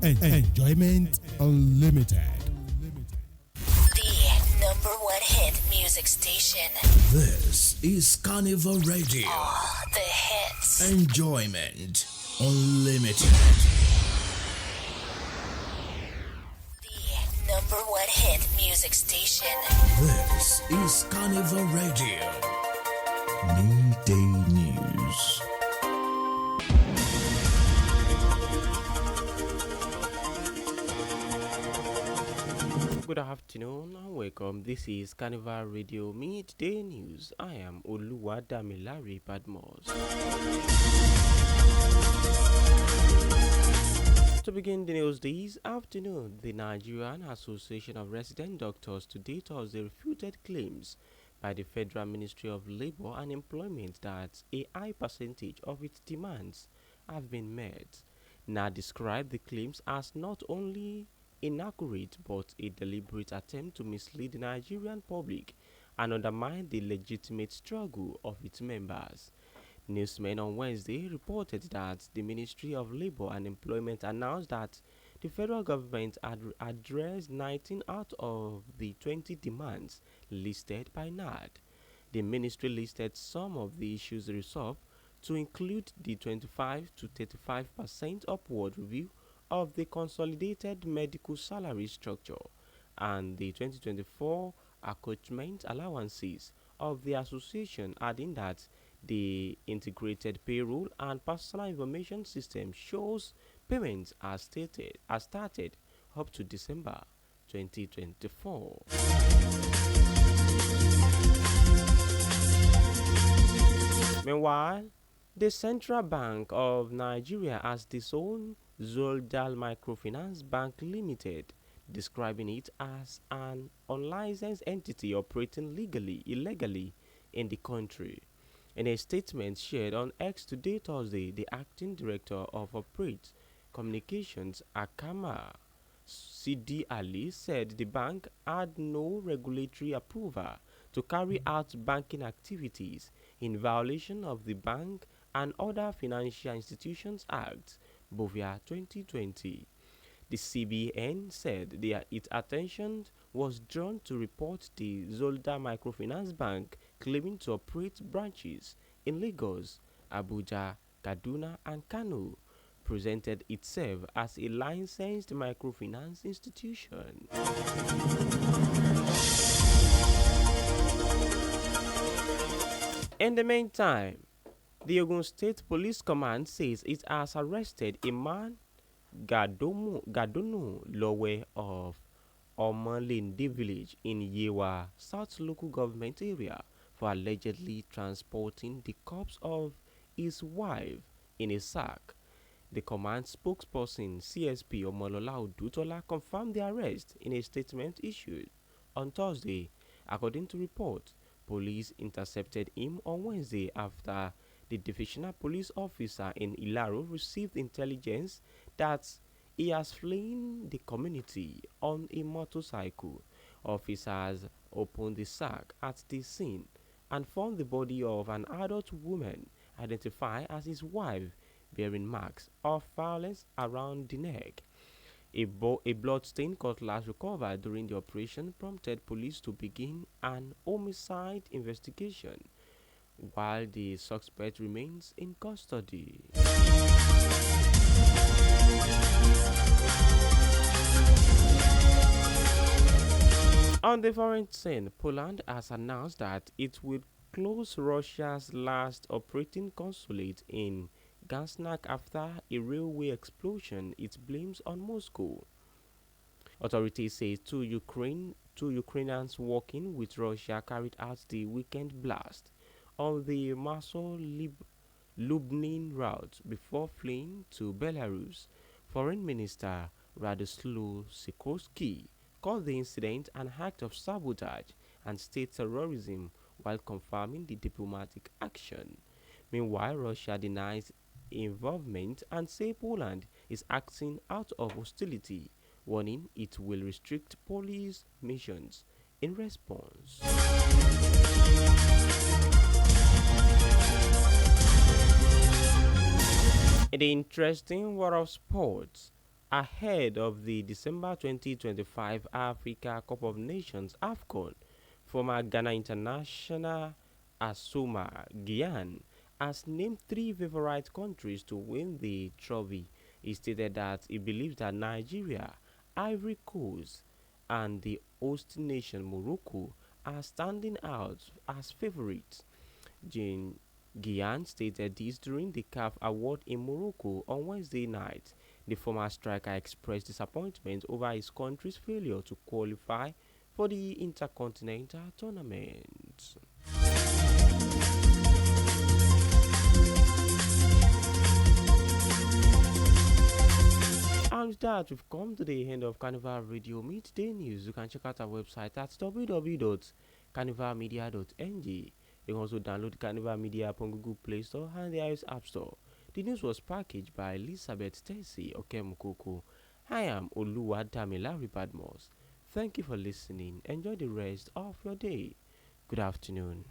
Enjoyment Unlimited. The number one hit music station. This is Carnival Radio. All the hits. Enjoyment Unlimited. The number one hit music station. This is Carnival Radio. Midday News. Good afternoon and welcome. This is Carnival Radio Midday News. I am Oluwadamilare Badmos. To begin the news this afternoon, the Nigerian Association of Resident Doctors today Thursday refuted claims by the Federal Ministry of Labour and Employment that a high percentage of its demands have been met. NA described the claims as not only inaccurate but a deliberate attempt to mislead the Nigerian public and undermine the legitimate struggle of its members. Newsmen on Wednesday reported that the Ministry of Labour and Employment announced that the federal government had addressed 19 out of the 20 demands listed by NAD. The ministry listed some of the issues resolved to include the 25 to 35% upward review of the consolidated medical salary structure and the 2024 accoutrement allowances of the association, adding that the integrated payroll and personal information system shows payments are started up to December 2024. Meanwhile, the Central Bank of Nigeria has disowned Zoldal Microfinance Bank Limited, describing it as an unlicensed entity operating illegally in the country. In a statement shared on X today Thursday, the acting director of Operate Communications Akama Sidi Ali said the bank had no regulatory approval to carry out banking activities in violation of the Bank and Other Financial Institutions Act, Bovia 2020. The CBN said its attention was drawn to report the Zolda Microfinance Bank claiming to operate branches in Lagos, Abuja, Kaduna, and Kano, presented itself as a licensed microfinance institution. In the meantime, the Oyo State Police Command says it has arrested a man, Gadono Lowe of Omalinde village in Yewa, South Local Government Area, for allegedly transporting the corpse of his wife in a sack. The command spokesperson, CSP Omolola Odutola, confirmed the arrest in a statement issued on Thursday. According to reports, police intercepted him on Wednesday after the divisional police officer in Ilaro received intelligence that he has fled the community on a motorcycle. Officers opened the sack at the scene and found the body of an adult woman identified as his wife, bearing marks of violence around the neck. A blood-stained cutlass recovered during the operation prompted police to begin an homicide investigation, while the suspect remains in custody. On the foreign scene, Poland has announced that it will close Russia's last operating consulate in Gdańsk after a railway explosion it blames on Moscow. Authorities say two Ukrainians working with Russia carried out the weekend blast on the Moscow-Lubnin route before fleeing to Belarus. Foreign Minister Radoslaw Sikorski called the incident an act of sabotage and state terrorism while confirming the diplomatic action. Meanwhile, Russia denies involvement and says Poland is acting out of hostility, warning it will restrict police missions in response. In the interesting world of sports, ahead of the December 2025 Africa Cup of Nations AFCON. Former Ghana international Asoma Gyan has named three favorite countries to win the trophy. He stated that he believes that Nigeria, Ivory Coast, and the host nation Morocco are standing out as favorites. Jean Guian stated this during the CAF Award in Morocco on Wednesday night. The former striker expressed disappointment over his country's failure to qualify for the Intercontinental Tournament. And with that, we've come to the end of Carnival Radio Midday News. You can check out our website at www.carnivalmedia.ng. You can also download Carnival Media app on Google Play Store and the iOS App Store. The news was packaged by Elizabeth Tesi Okemukoko. I am Oluwadamilari Badmos. Thank you for listening. Enjoy the rest of your day. Good afternoon.